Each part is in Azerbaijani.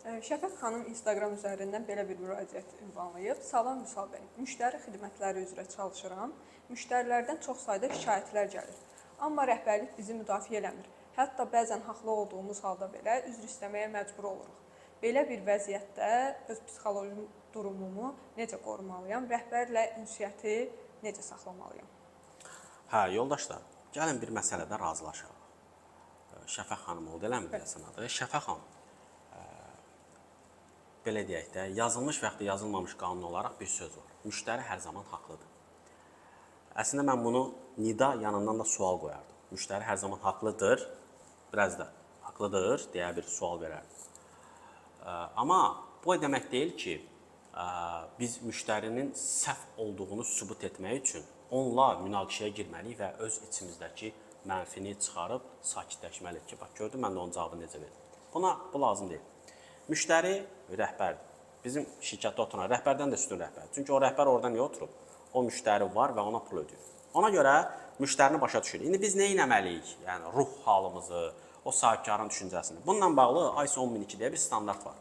Şəfəq xanım Instagram üzərindən belə bir müraciət ünvanlayıb. Salam Vüsal bəy, müştəri xidmətləri üzrə çalışıram. Müştərilərdən çox sayda şikayətlər gəlir. Amma rəhbərlik bizi müdafiə eləmir. Hətta bəzən haqlı olduğumuz halda belə üzr istəməyə məcbur oluruq. Belə bir vəziyyətdə öz psixoloji durumumu necə qorumalıyam? Rəhbərlə ünsiyyəti necə saxlamalıyam? Hə, yoldaşlar, gəlin bir məsələdə razılaşaq. Şəfəq xanım oldu, eləmi deyəsən adı? Şəfəq xanım, belə deyək də, yazılmış və yaxud da yazılmamış qanun olaraq bir söz var. Müştəri hər zaman haqlıdır. Əslində, mən bunu nida yanından da sual qoyardım. Müştəri hər zaman haqlıdır, biraz da haqlıdır deyə bir sual verərdim. Amma bu demək deyil ki, biz müştərinin səhv olduğunu sübut etmək üçün onunla münaqişəyə girməliyik və öz içimizdəki mənfini çıxarıb sakitləşməliyik ki, bax, gördüm, mən də onun cavabını necə verdim. Bu lazım deyil. Müştəri rəhbərdir. Bizim şirkətdə oturan rəhbərdən də üstün rəhbərdir. Çünki o rəhbər orada niyə oturub? O müştəri var və ona pul ödəyir. Ona görə müştərini başa düşürük. İndi biz nə etməliyik? Yəni, ruh halımızı, o sahibkarın düşüncəsini. Bununla bağlı ISO 10002 deyə bir standart var.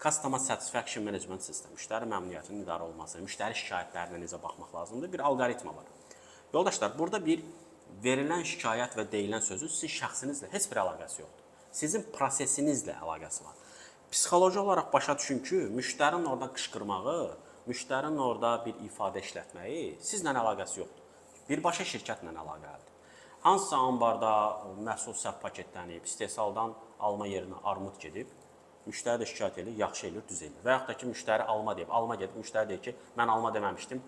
Customer Satisfaction Management System, müştəri məmnuniyyətinin idarə olması, müştəri şikayətlərinə necə baxmaq lazımdır, bir alqoritma var. Yoldaşlar, burada bir verilən şikayət və deyilən sözü sizin şəxsinizlə heç bir əlaqəsi yoxdur. Sizin prosesinizlə əlaqəsi var. Psixoloji olaraq başa düşün ki, müştərinin orada qışqırmağı, müştərinin orada bir ifadə işlətməyi sizlə əlaqəsi yoxdur. Birbaşa şirkətlə əlaqəlidir. Hansısa ambarda məhsul səhv paketlənib, istehsaldan alma yerinə armud gedib, müştəri də şikayət edir, yaxşı eləyir, düz eləyir. Və yaxud da ki, müştəri alma deyib, alma gedib, müştəri deyir ki, mən alma deməmişdim,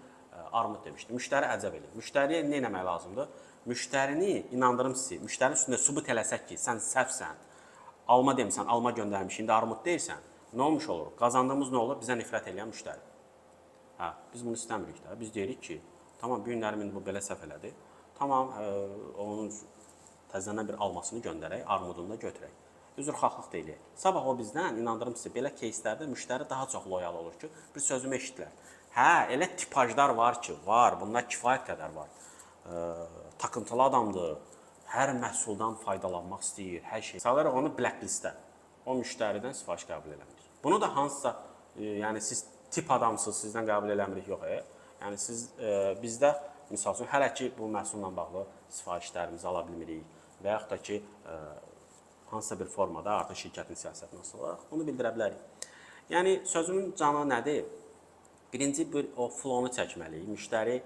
armud demişdim. Müştəri əcəb eləyir. Müştəriyə nə etmək lazımdır? Müştərini, inandırım sizi, müştərinin üstündə sübut eləsək ki, sən səhvsən, alma demisən, alma göndərmiş, indi armud deyirsən, nə olmuş olur? Qazandığımız nə olur? Bizə nifrət eləyən müştəri. Hə, biz bunu istəmirik də. Biz deyirik ki, tamam, bu günlərim indi bu belə səhv elədi. Tamam, onun təzədən bir almasını göndərək, armudunu da götürək. Üzrxahlıq da eləyək. Sabah o bizdən, inandırım sizi, belə keyslərdə müştəri daha çox loyal olur ki, bir sözümü eşitdilər. Hə, elə tipajlar var ki, var, bunlar kifayət qədər var. Takıntılı adamdır, hər məhsuldan faydalanmaq istəyir, hər şey. Salaraq onu blacklistə, o müştəridən sifariş qəbul eləmirik. Bunu da hansısa, yəni siz tip adamsınız, sizdən qəbul eləmirik, yox. Yəni siz, bizdə, misal üçün, hələ ki, bu məhsulla bağlı sifarişlərimizi ala bilmirik və yaxud da ki, hansısa bir formada artıq şirkətin siyasətinə asılı olaraq bunu bildirə bilərik. Yəni, sözümün canı nədir? Birinci, o flow'unu çəkməliyik. Müştəri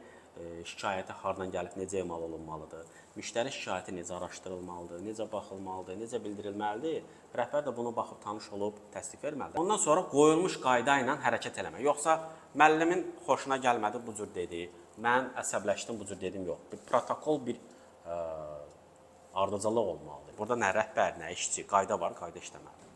şikayəti hardan gəlib, necə emal olunmalıdır? Müştəri şikayəti necə araşdırılmalıdır, necə baxılmalıdır, necə bildirilməlidir? Rəhbər də bunu baxıb tanış olub təsdiq verməlidir. Ondan sonra qoyulmuş qayda ilə hərəkət eləmək. Yoxsa müəllimin xoşuna gəlmədi, bu cür dedi, mən əsəbləşdim, bu cür dedim, yox. Bir protokol, bir ardıcıllıq olmalıdır. Burada nə rəhbər, nə işçi, qayda var, qayda işləməlidir.